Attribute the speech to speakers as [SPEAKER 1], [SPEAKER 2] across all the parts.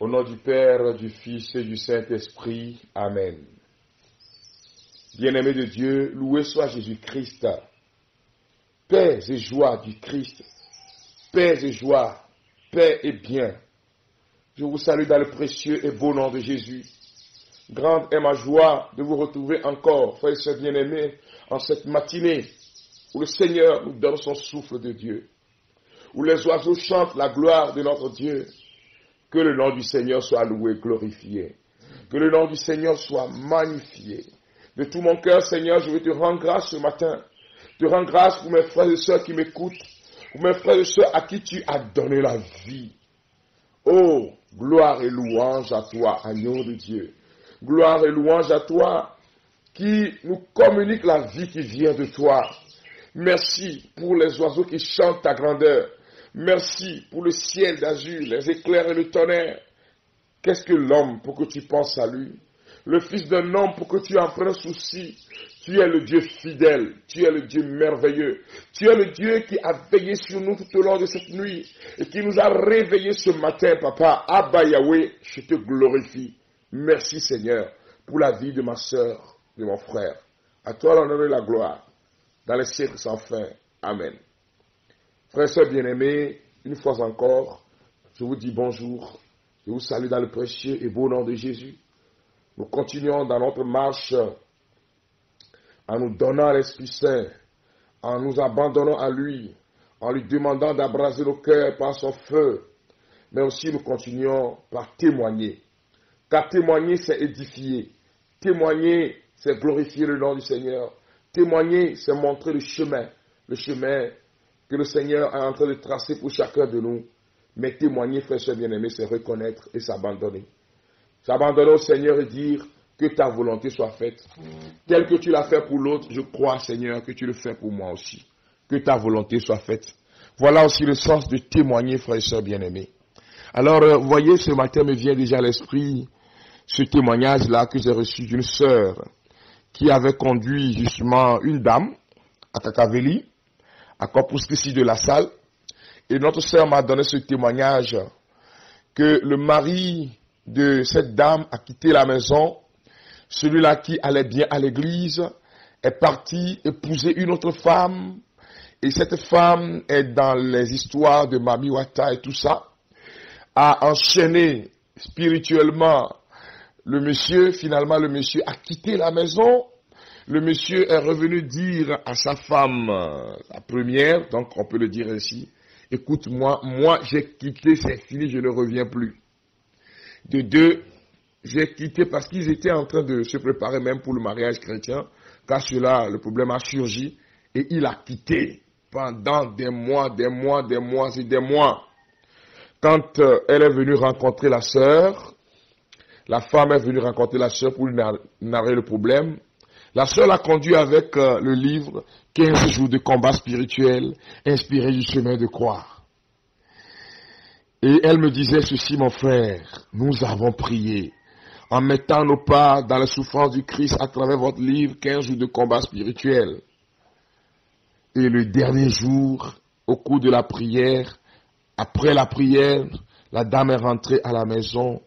[SPEAKER 1] Au nom du Père, du Fils et du Saint-Esprit. Amen. Bien-aimés de Dieu, loué soit Jésus-Christ. Paix et joie du Christ. Paix et joie, paix et bien. Je vous salue dans le précieux et beau nom de Jésus. Grande est ma joie de vous retrouver encore, frères et sœurs bien-aimés, en cette matinée où le Seigneur nous donne son souffle de Dieu, où les oiseaux chantent la gloire de notre Dieu. Que le nom du Seigneur soit loué, glorifié. Que le nom du Seigneur soit magnifié. De tout mon cœur, Seigneur, je veux te rendre grâce ce matin. Te rendre grâce pour mes frères et sœurs qui m'écoutent, pour mes frères et sœurs à qui tu as donné la vie. Oh, gloire et louange à toi, agneau de Dieu. Gloire et louange à toi qui nous communique la vie qui vient de toi. Merci pour les oiseaux qui chantent ta grandeur. Merci pour le ciel d'azur, les éclairs et le tonnerre. Qu'est-ce que l'homme pour que tu penses à lui? Le fils d'un homme pour que tu en prennes souci. Tu es le Dieu fidèle, tu es le Dieu merveilleux. Tu es le Dieu qui a veillé sur nous tout au long de cette nuit et qui nous a réveillés ce matin, Papa. Abba Yahweh, je te glorifie. Merci Seigneur pour la vie de ma sœur, de mon frère. À toi l'honneur et la gloire, dans les siècles sans fin. Amen. Frères et sœurs bien-aimés, une fois encore, je vous dis bonjour. Je vous salue dans le précieux et beau nom de Jésus. Nous continuons dans notre marche en nous donnant l'Esprit Saint, en nous abandonnant à lui, en lui demandant d'abraser nos cœurs par son feu. Mais aussi nous continuons par témoigner. Car témoigner, c'est édifier. Témoigner, c'est glorifier le nom du Seigneur. Témoigner, c'est montrer le chemin que le Seigneur est en train de tracer pour chacun de nous. Mais témoigner, frères et sœurs bien-aimés, c'est reconnaître et s'abandonner. S'abandonner au Seigneur et dire que ta volonté soit faite. Tel que tu l'as fait pour l'autre, je crois, Seigneur, que tu le fais pour moi aussi. Que ta volonté soit faite. Voilà aussi le sens de témoigner, frères et sœurs bien-aimés. Alors, vous voyez, ce matin me vient déjà à l'esprit ce témoignage-là que j'ai reçu d'une sœur qui avait conduit justement une dame à Kakaveli, à Corpus Christi de la Salle. Et notre sœur m'a donné ce témoignage que le mari de cette dame a quitté la maison. Celui-là qui allait bien à l'église est parti épouser une autre femme. Et cette femme est dans les histoires de Mami Wata et tout ça. A enchaîné spirituellement le monsieur. Finalement, le monsieur a quitté la maison. Le monsieur est revenu dire à sa femme, la première, donc on peut le dire ainsi, écoute-moi, moi j'ai quitté, c'est fini, je ne reviens plus. De deux, j'ai quitté parce qu'ils étaient en train de se préparer même pour le mariage chrétien, car cela, le problème a surgi, et il a quitté pendant des mois et des mois. Quand elle est venue rencontrer la sœur, la femme est venue rencontrer la sœur pour lui narrer le problème. La sœur l'a conduit avec le livre 15 jours de combat spirituel inspiré du chemin de croix. Et elle me disait ceci, mon frère, nous avons prié en mettant nos pas dans la souffrance du Christ à travers votre livre 15 jours de combat spirituel. Et le dernier jour, au cours de la prière, après la prière, la dame est rentrée à la maison,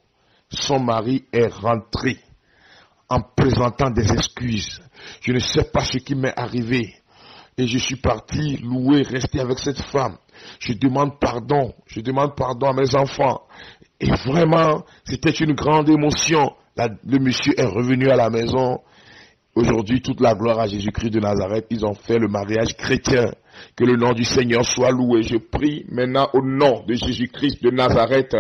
[SPEAKER 1] son mari est rentré en présentant des excuses. Je ne sais pas ce qui m'est arrivé. Et je suis parti louer, rester avec cette femme. Je demande pardon à mes enfants. Et vraiment, c'était une grande émotion. Le monsieur est revenu à la maison. Aujourd'hui, toute la gloire à Jésus-Christ de Nazareth. Ils ont fait le mariage chrétien. Que le nom du Seigneur soit loué. Je prie maintenant au nom de Jésus-Christ de Nazareth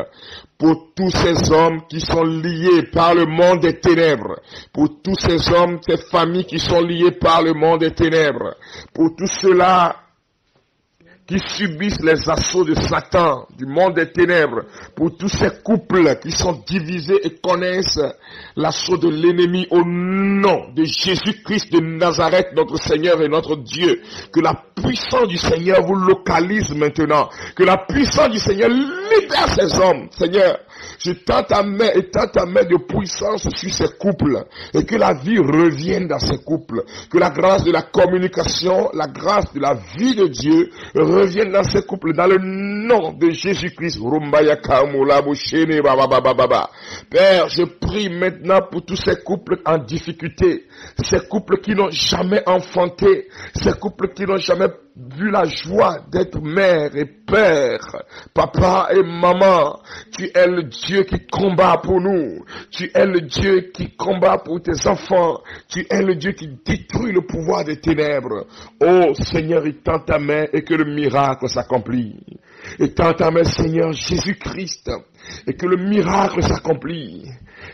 [SPEAKER 1] pour tous ces hommes qui sont liés par le monde des ténèbres, pour tous ces hommes, ces familles qui sont liées par le monde des ténèbres, pour tous ceux-là qui subissent les assauts de Satan, du monde des ténèbres, pour tous ces couples qui sont divisés et connaissent l'assaut de l'ennemi au nom de Jésus-Christ de Nazareth, notre Seigneur et notre Dieu. Que la puissance du Seigneur vous localise maintenant. Que la puissance du Seigneur libère ces hommes, Seigneur. Je tends ta main et tends ta main de puissance sur ces couples. Et que la vie revienne dans ces couples. Que la grâce de la communication, la grâce de la vie de Dieu revienne dans ces couples. Dans le nom de Jésus-Christ. Père, je prie maintenant pour tous ces couples en difficulté. Ces couples qui n'ont jamais enfanté. Ces couples qui n'ont jamais vu la joie d'être mère et père, papa et maman. Tu es le Dieu qui combat pour nous. Tu es le Dieu qui combat pour tes enfants. Tu es le Dieu qui détruit le pouvoir des ténèbres. Oh Seigneur, étends ta main et que le miracle s'accomplit. Étends ta main, Seigneur Jésus-Christ, et que le miracle s'accomplit.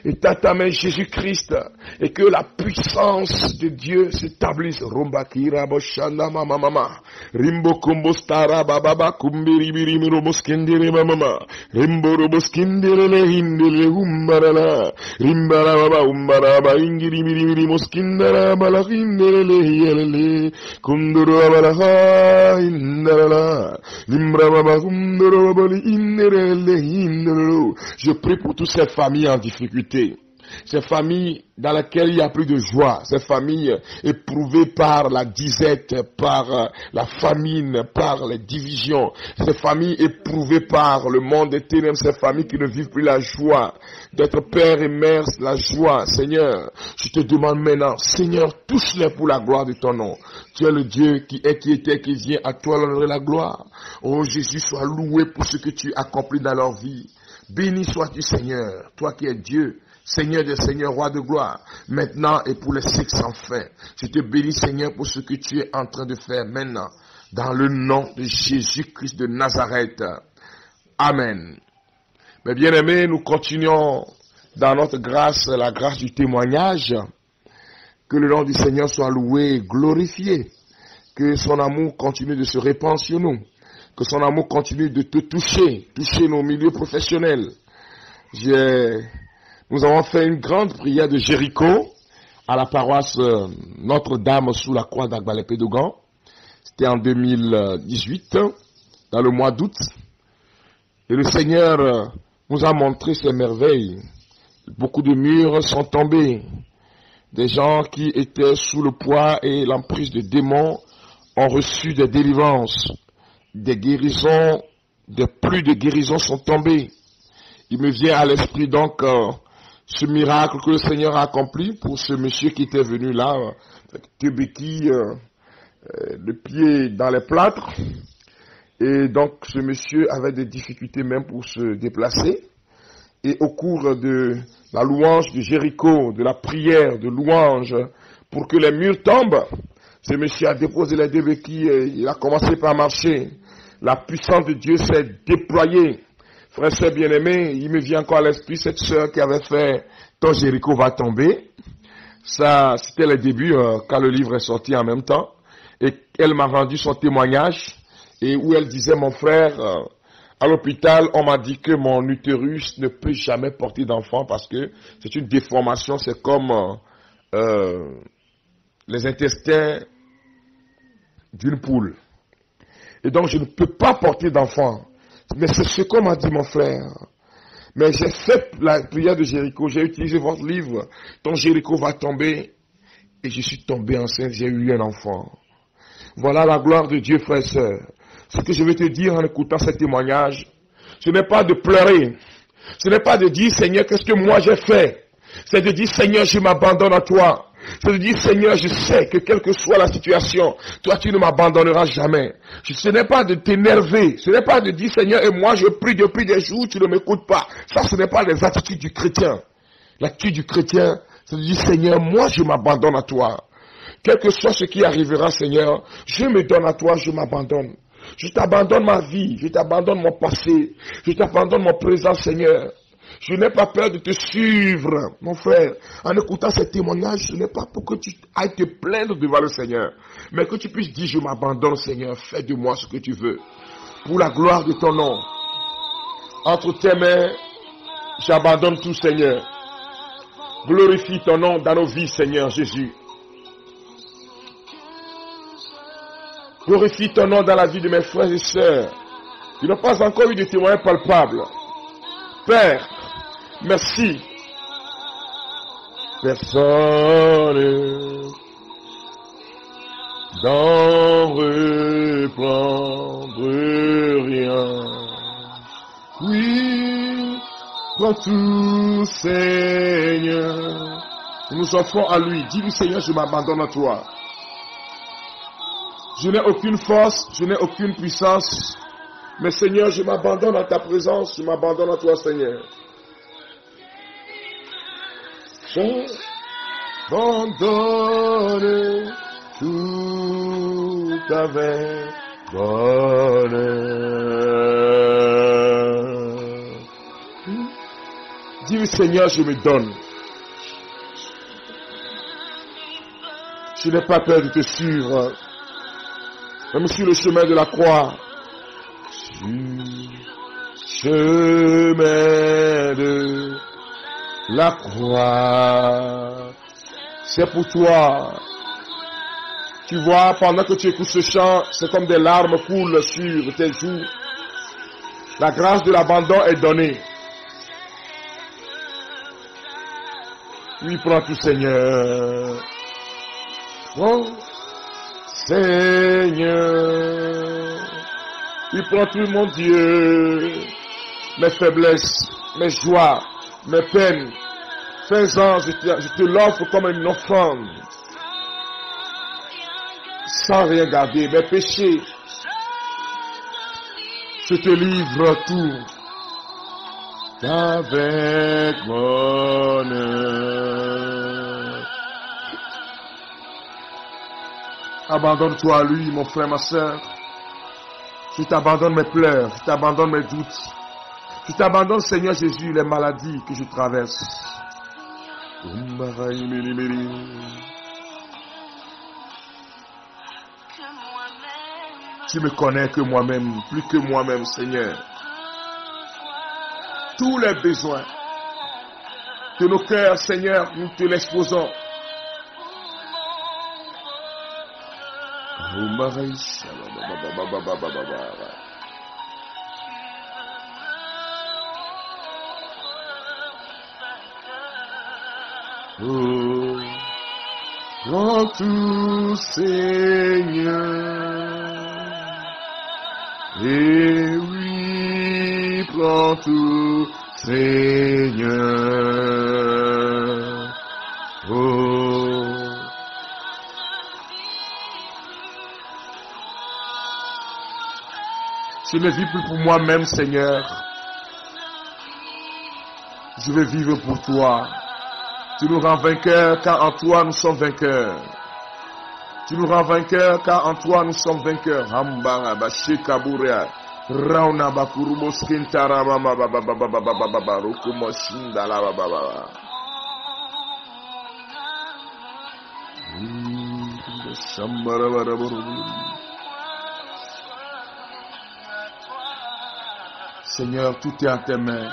[SPEAKER 1] Étends ta main, Jésus-Christ, et que la puissance de Dieu s'établisse. Rombakira boshana mama mama. Rimbo kumbo stara bababa kumbiri birimi roboskendere mama. Rimbo roboskendere le hindele umbarala. Rimbara baba umbara ba ingiri birimi moskindara bala hindele le yelele. Kunduru bala ha indala. Limbra baba kunduru bali indele le hindele. Je prie pour toutes ces familles en difficulté. Ces familles dans lesquelles il n'y a plus de joie, ces familles éprouvées par la disette, par la famine, par les divisions, ces familles éprouvées par le monde des ténèbres, ces familles qui ne vivent plus la joie d'être père et mère, la joie. Seigneur, je te demande maintenant, Seigneur, touche-les pour la gloire de ton nom. Tu es le Dieu qui est, qui était, qui vient, à toi l'honneur et la gloire. Oh Jésus, sois loué pour ce que tu accomplis dans leur vie. Béni sois-tu Seigneur, toi qui es Dieu, Seigneur des Seigneurs, Roi de gloire, maintenant et pour les siècles sans fin. Je te bénis Seigneur pour ce que tu es en train de faire maintenant, dans le nom de Jésus-Christ de Nazareth. Amen. Mes bien-aimés, nous continuons dans notre grâce, la grâce du témoignage. Que le nom du Seigneur soit loué et glorifié. Que son amour continue de se répandre sur nous. Que son amour continue de te toucher, toucher nos milieux professionnels. Nous avons fait une grande prière de Jéricho à la paroisse Notre-Dame sous la croix d'Agbalépé-Dogan. C'était en 2018, dans le mois d'août. Et le Seigneur nous a montré ses merveilles. Beaucoup de murs sont tombés. Des gens qui étaient sous le poids et l'emprise de démons ont reçu des délivrances. Des guérisons, des pluies de guérisons sont tombées. Il me vient à l'esprit donc ce miracle que le Seigneur a accompli pour ce monsieur qui était venu là, avec deux béquilles, le pied dans les plâtres. Et donc ce monsieur avait des difficultés même pour se déplacer. Et au cours de la louange de Jéricho, de la prière de louange pour que les murs tombent, ce monsieur a déposé les deux béquilles et il a commencé par marcher. La puissance de Dieu s'est déployée. Frère, sœur bien-aimé, il me vient encore à l'esprit cette sœur qui avait fait « Ton Jéricho va tomber ». Ça, c'était le début quand le livre est sorti en même temps. Et elle m'a rendu son témoignage et où elle disait « Mon frère, à l'hôpital, on m'a dit que mon utérus ne peut jamais porter d'enfant parce que c'est une déformation, c'est comme les intestins d'une poule. Et donc, je ne peux pas porter d'enfant. Mais c'est ce qu'on m'a dit, mon frère. Mais j'ai fait la prière de Jéricho. J'ai utilisé votre livre. Ton Jéricho va tomber. Et je suis tombé enceinte. J'ai eu un enfant. Voilà la gloire de Dieu, frère et sœur. Ce que je vais te dire en écoutant ce témoignage, ce n'est pas de pleurer. Ce n'est pas de dire, Seigneur, qu'est-ce que moi j'ai fait? C'est de dire, Seigneur, je m'abandonne à toi. C'est de dire, Seigneur, je sais que quelle que soit la situation, toi tu ne m'abandonneras jamais. Ce n'est pas de t'énerver, ce n'est pas de dire, Seigneur, et moi je prie depuis des jours, tu ne m'écoutes pas. Ça, ce n'est pas les attitudes du chrétien. L'attitude du chrétien, c'est de dire, Seigneur, moi je m'abandonne à toi. Quel que soit ce qui arrivera, Seigneur, je me donne à toi, je m'abandonne. Je t'abandonne ma vie, je t'abandonne mon passé, je t'abandonne mon présent, Seigneur. Je n'ai pas peur de te suivre, mon frère. En écoutant ces témoignages, ce n'est pas pour que tu ailles te plaindre devant le Seigneur, mais que tu puisses dire, je m'abandonne, Seigneur, fais de moi ce que tu veux. Pour la gloire de ton nom. Entre tes mains, j'abandonne tout, Seigneur. Glorifie ton nom dans nos vies, Seigneur Jésus. Glorifie ton nom dans la vie de mes frères et sœurs qui n'ont pas encore eu de témoignages palpables. Père, Merci. Personne d'en reprendre rien. Oui, prends tout, Seigneur. Nous offrons à lui. Dis-lui, Seigneur, je m'abandonne à toi. Je n'ai aucune force, je n'ai aucune puissance. Mais Seigneur, je m'abandonne à ta présence, je m'abandonne à toi, Seigneur. Je m'abandonne tout avec bonheur. Dis-lui, Seigneur, je me donne. Je n'ai pas peur de te suivre. Même sur le chemin de la croix. Chemin de la croix. C'est pour toi. Tu vois, pendant que tu écoutes ce chant, c'est comme des larmes coulent sur tes joues. La grâce de l'abandon est donnée. Oui, prends tout, Seigneur. Prends, Seigneur. Oui, prends tout, mon Dieu. Mes faiblesses, mes joies, mes peines. Fais-en, je te l'offre comme une offrande. Sans rien garder, mes péchés. Je te livre tout. Avec bonheur. Abandonne-toi à lui, mon frère, ma soeur. Je t'abandonne mes pleurs, je t'abandonne mes doutes. Je t'abandonne, Seigneur Jésus, les maladies que je traverse. Tu me connais que moi-même, plus que moi-même, Seigneur. Tous les besoins de nos cœurs, Seigneur, nous te l'exposons. Oh, prends tout, Seigneur. Et oui, prends tout, Seigneur. Oh. Je ne vis plus pour moi-même, Seigneur. Je veux vivre pour toi. Tu nous rends vainqueurs car en toi nous sommes vainqueurs. Tu nous rends vainqueurs car en toi nous sommes vainqueurs. Hambara bashika buria. Rauna bakurubo skintara mama baba baba baba baba rokumo shindala baba baba. Shambara bara bara. Seigneur, tout est à tes mains.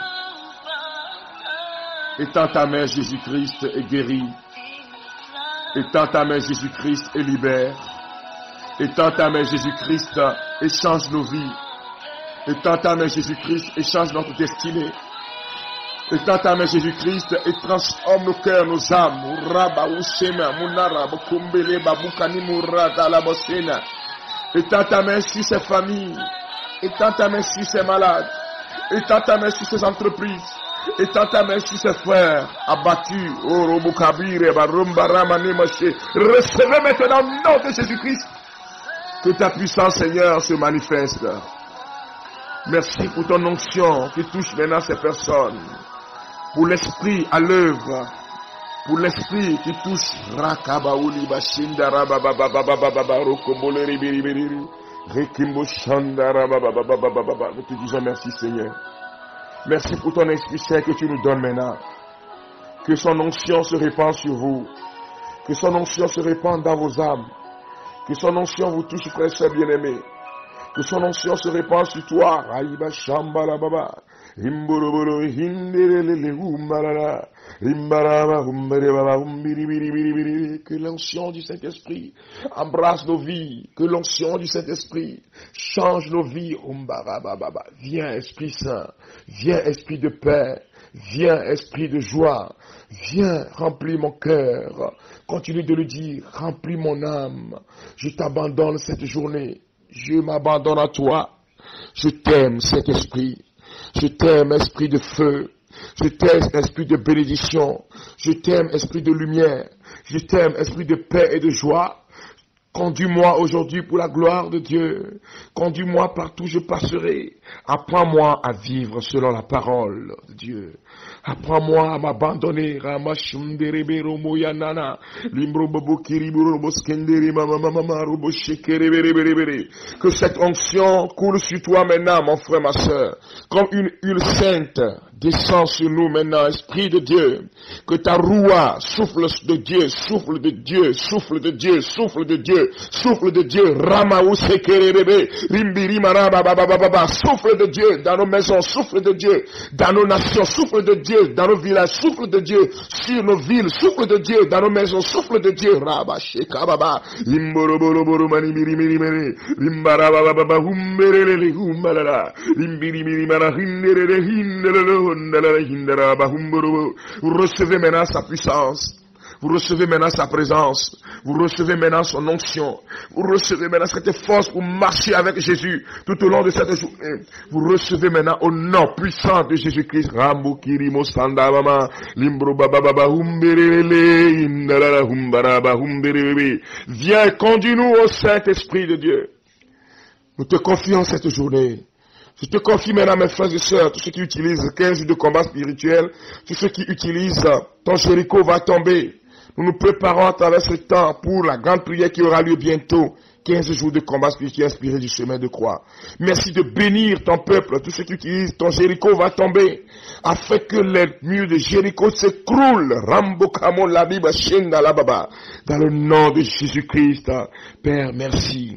[SPEAKER 1] Étends ta main, Jésus-Christ, et guérit. Étends ta main, Jésus-Christ, et libère. Étends ta main, Jésus-Christ, et change nos vies. Étends ta main, Jésus-Christ, et change notre destinée. Étends ta main, Jésus-Christ, et transforme nos cœurs, nos âmes. Étends ta main sur ces familles. Étends ta main sur ces malades. Étends ta main sur ces entreprises. Étends ta main sur ses frères abattus. Recevez maintenant au nom de Jésus-Christ. Que ta puissance, Seigneur, se manifeste. Merci pour ton onction qui touche maintenant ces personnes. Pour l'esprit à l'œuvre. Pour l'esprit qui touche. Nous te disons merci, Seigneur. Merci pour ton Esprit Saint que tu nous donnes maintenant. Que son onction se répande sur vous. Que son onction se répande dans vos âmes. Que son onction vous touche, frères et sœurs bien-aimés. Que son onction se répande sur toi. Que l'onction du Saint-Esprit embrasse nos vies. Que l'onction du Saint-Esprit change nos vies. Viens, Esprit Saint. Viens, Esprit de paix. Viens, esprit de joie. Viens, remplis mon cœur. Continue de le dire, remplis mon âme. Je t'abandonne cette journée. Je m'abandonne à toi. Je t'aime, Saint-Esprit. Je t'aime, esprit de feu. Je t'aime, esprit de bénédiction. Je t'aime, esprit de lumière. Je t'aime, esprit de paix et de joie. Conduis-moi aujourd'hui pour la gloire de Dieu. Conduis-moi partout où je passerai. Apprends-moi à vivre selon la parole de Dieu. Apprends-moi à m'abandonner. Que cette onction coule sur toi maintenant, mon frère, ma soeur. Comme une huile sainte descend sur nous maintenant, Esprit de Dieu. Que ta roua, souffle de Dieu, souffle de Dieu, souffle de Dieu, souffle de Dieu, souffle de Dieu. Souffle de Dieu dans nos maisons, souffle de Dieu dans nos nations, souffle de Dieu dans nos villages, souffle de Dieu sur nos villes, souffle de Dieu dans nos maisons, souffle de Dieu. Vous recevez maintenant sa puissance. Vous recevez maintenant sa présence. Vous recevez maintenant son onction. Vous recevez maintenant cette force pour marcher avec Jésus tout au long de cette journée. Vous recevez maintenant au nom puissant de Jésus-Christ. Viens, conduis-nous au Saint-Esprit de Dieu. Nous te confions cette journée. Je te confie maintenant, mes frères et sœurs, tous ceux qui utilisent 15 jours de combat spirituel, tous ceux qui utilisent ton Jéricho va tomber. Nous nous préparons à travers ce temps pour la grande prière qui aura lieu bientôt. 15 jours de combat spirituel inspiré du chemin de croix. Merci de bénir ton peuple, tous ceux qui utilisent ton Jéricho va tomber, afin que les murs de Jéricho s'écroulent. Dans le nom de Jésus-Christ, Père, merci.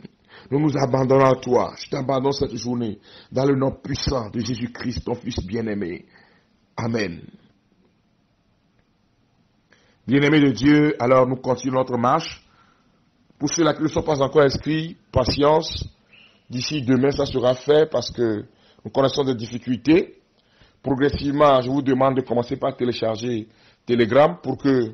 [SPEAKER 1] Nous nous abandonnons à toi. Je t'abandonne cette journée dans le nom puissant de Jésus-Christ, ton Fils bien-aimé. Amen. Bien-aimés de Dieu, alors nous continuons notre marche. Pour ceux-là qui ne sont pas encore inscrits, patience. D'ici demain, ça sera fait parce que nous connaissons des difficultés. Progressivement, je vous demande de commencer par télécharger Telegram pour que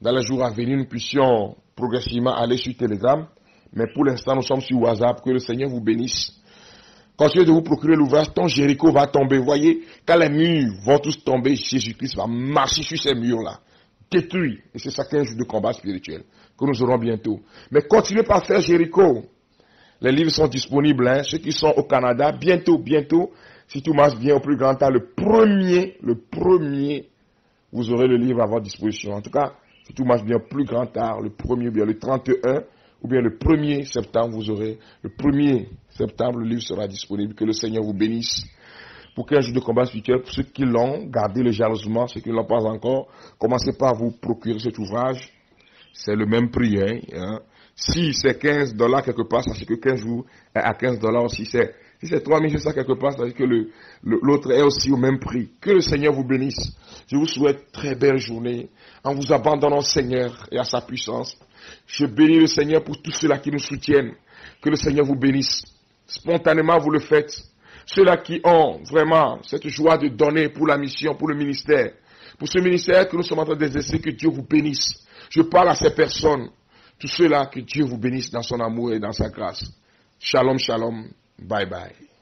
[SPEAKER 1] dans les jours à venir, nous puissions progressivement aller sur Telegram. Mais pour l'instant, nous sommes sur WhatsApp. Que le Seigneur vous bénisse. Continuez de vous procurer l'ouvrage. Ton Jéricho va tomber. Voyez, quand les murs vont tous tomber, Jésus-Christ va marcher sur ces murs-là. Détruit. Et c'est ça 15 jours de combat spirituel que nous aurons bientôt. Mais continuez par faire Jéricho. Les livres sont disponibles. Hein. Ceux qui sont au Canada, bientôt, si tout marche bien au plus grand temps, le premier, vous aurez le livre à votre disposition. En tout cas, si tout marche bien au plus grand tard, le premier, bien le 31, ou bien le 1er septembre, vous aurez, le 1er septembre, le livre sera disponible. Que le Seigneur vous bénisse. Pour 15 jours de combat spirituel, pour ceux qui l'ont, gardez-le jalousement. Ceux qui ne l'ont pas encore, commencez par vous procurer cet ouvrage. C'est le même prix. Hein. Si c'est $15 quelque part, ça veut dire que 15 jours est à $15 aussi. Si c'est 3600 quelque part, ça veut dire que l'autre est aussi au même prix. Que le Seigneur vous bénisse. Je vous souhaite très belle journée en vous abandonnant au Seigneur et à sa puissance. Je bénis le Seigneur pour tous ceux-là qui nous soutiennent. Que le Seigneur vous bénisse. Spontanément, vous le faites. Ceux-là qui ont vraiment cette joie de donner pour la mission, pour le ministère. Pour ce ministère que nous sommes en train d'exercer, que Dieu vous bénisse. Je parle à ces personnes. Tous ceux-là, que Dieu vous bénisse dans son amour et dans sa grâce. Shalom, shalom. Bye bye.